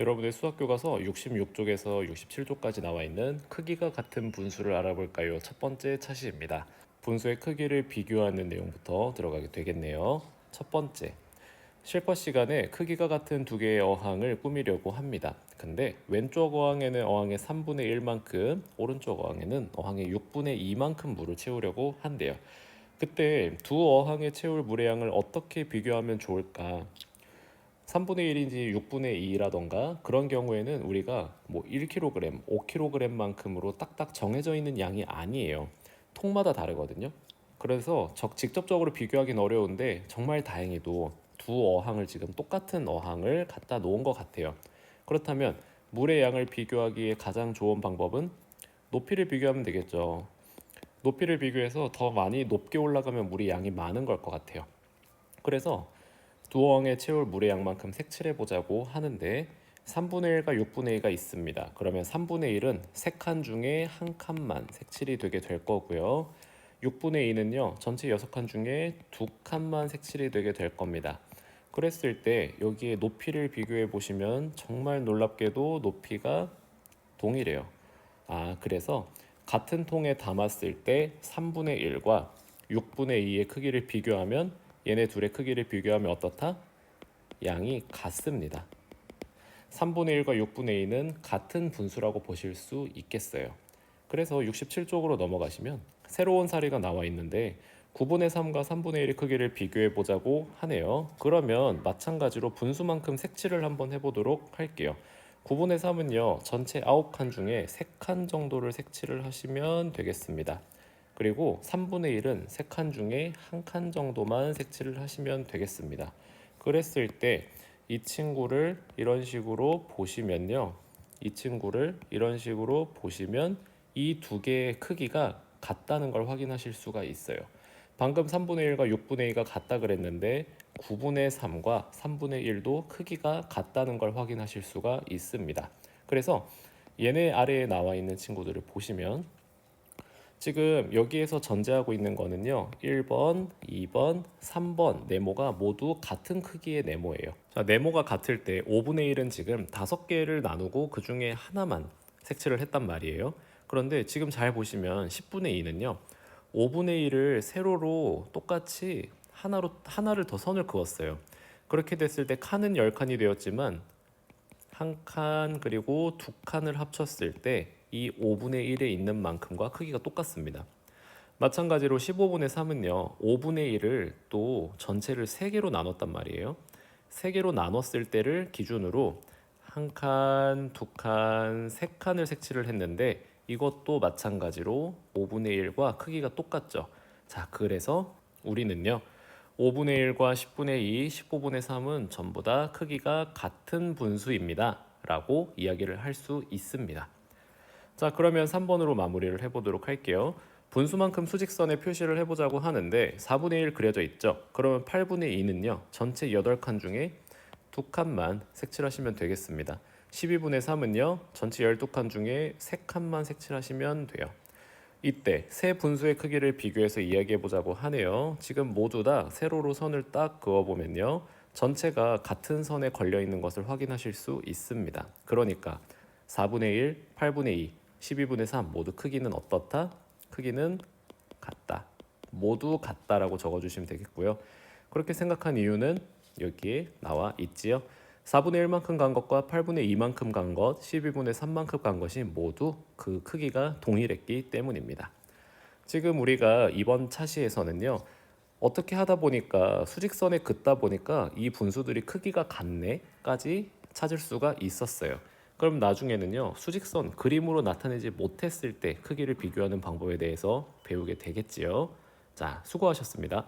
여러분의 수학 교과서 66쪽에서 67쪽까지 나와 있는 크기가 같은 분수를 알아볼까요? 첫 번째 차시입니다. 분수의 크기를 비교하는 내용부터 들어가게 되겠네요. 첫 번째, 실과 시간에 크기가 같은 두 개의 어항을 꾸미려고 합니다. 근데 왼쪽 어항에는 어항의 3분의 1만큼, 오른쪽 어항에는 어항의 6분의 2만큼 물을 채우려고 한대요. 그때 두 어항에 채울 물의 양을 어떻게 비교하면 좋을까? 3분의 1인지 6분의 2라던가 그런 경우에는 우리가 뭐 1kg, 5kg만큼으로 딱딱 정해져 있는 양이 아니에요. 통마다 다르거든요. 그래서 직접적으로 비교하기는 어려운데 정말 다행히도 두 어항을 지금 똑같은 어항을 갖다 놓은 것 같아요. 그렇다면 물의 양을 비교하기에 가장 좋은 방법은 높이를 비교하면 되겠죠. 높이를 비교해서 더 많이 높게 올라가면 물의 양이 많은 걸 것 같아요. 그래서 두 어항에 채울 물의 양만큼 색칠해 보자고 하는데 3분의 1과 6분의 2가 있습니다. 그러면 3분의 1은 3칸 중에 한 칸만 색칠이 되게 될 거고요. 6분의 2는요, 전체 6칸 중에 2칸만 색칠이 되게 될 겁니다. 그랬을 때 여기에 높이를 비교해 보시면 정말 놀랍게도 높이가 동일해요. 그래서 같은 통에 담았을 때 3분의 1과 6분의 2의 크기를 비교하면 얘네 둘의 크기를 비교하면 어떻다? 양이 같습니다. 3분의 1과 6분의 2는 같은 분수라고 보실 수 있겠어요. 그래서 67쪽으로 넘어가시면 새로운 사례가 나와 있는데 9분의 3과 3분의 1의 크기를 비교해 보자고 하네요. 그러면 마찬가지로 분수만큼 색칠을 한번 해보도록 할게요. 9분의 3은요, 전체 9칸 중에 3칸 정도를 색칠을 하시면 되겠습니다. 그리고 3분의 1은 3칸 중에 1칸 정도만 색칠을 하시면 되겠습니다. 그랬을 때 이 친구를 이런 식으로 보시면요. 이 친구를 이런 식으로 보시면 이 두 개의 크기가 같다는 걸 확인하실 수가 있어요. 방금 3분의 1과 6분의 2가 같다 그랬는데 9분의 3과 3분의 1도 크기가 같다는 걸 확인하실 수가 있습니다. 그래서 얘네 아래에 나와 있는 친구들을 보시면 지금 여기에서 전제하고 있는 거는요, 1번, 2번, 3번 네모가 모두 같은 크기의 네모예요. 자, 네모가 같을 때 5분의 1은 지금 5개를 나누고 그 중에 하나만 색칠을 했단 말이에요. 그런데 지금 잘 보시면 10분의 2는요, 5분의 1을 세로로 똑같이 하나를 더 선을 그었어요. 그렇게 됐을 때 칸은 10칸이 되었지만 한 칸 그리고 두 칸을 합쳤을 때 이 5분의 1에 있는 만큼과 크기가 똑같습니다. 마찬가지로 15분의 3은요. 5분의 1을 또 전체를 3개로 나눴단 말이에요. 3개로 나눴을 때를 기준으로 한 칸, 두 칸, 세 칸을 색칠을 했는데 이것도 마찬가지로 5분의 1과 크기가 똑같죠. 자, 그래서 우리는요. 5분의 1과 10분의 2, 15분의 3은 전부 다 크기가 같은 분수입니다. 라고 이야기를 할 수 있습니다. 자, 그러면 3번으로 마무리를 해보도록 할게요. 분수만큼 수직선에 표시를 해보자고 하는데 4분의 1 그려져 있죠. 그러면 8분의 2는요. 전체 8칸 중에 2칸만 색칠하시면 되겠습니다. 12분의 3은요. 전체 12칸 중에 3칸만 색칠하시면 돼요. 이때 세 분수의 크기를 비교해서 이야기해 보자고 하네요. 지금 모두 다 세로로 선을 딱 그어보면요. 전체가 같은 선에 걸려 있는 것을 확인하실 수 있습니다. 그러니까 4분의 1, 8분의 2, 12분의 3 모두 크기는 어떻다? 크기는 같다. 모두 같다라고 적어주시면 되겠고요. 그렇게 생각한 이유는 여기에 나와 있지요. 4분의 1만큼 간 것과 8분의 2만큼 간 것, 12분의 3만큼 간 것이 모두 그 크기가 동일했기 때문입니다. 지금 우리가 이번 차시에서는요. 어떻게 하다 보니까 수직선에 긋다 보니까 이 분수들이 크기가 같네까지 찾을 수가 있었어요. 그럼 나중에는요. 수직선 그림으로 나타내지 못했을 때 크기를 비교하는 방법에 대해서 배우게 되겠지요. 자, 수고하셨습니다.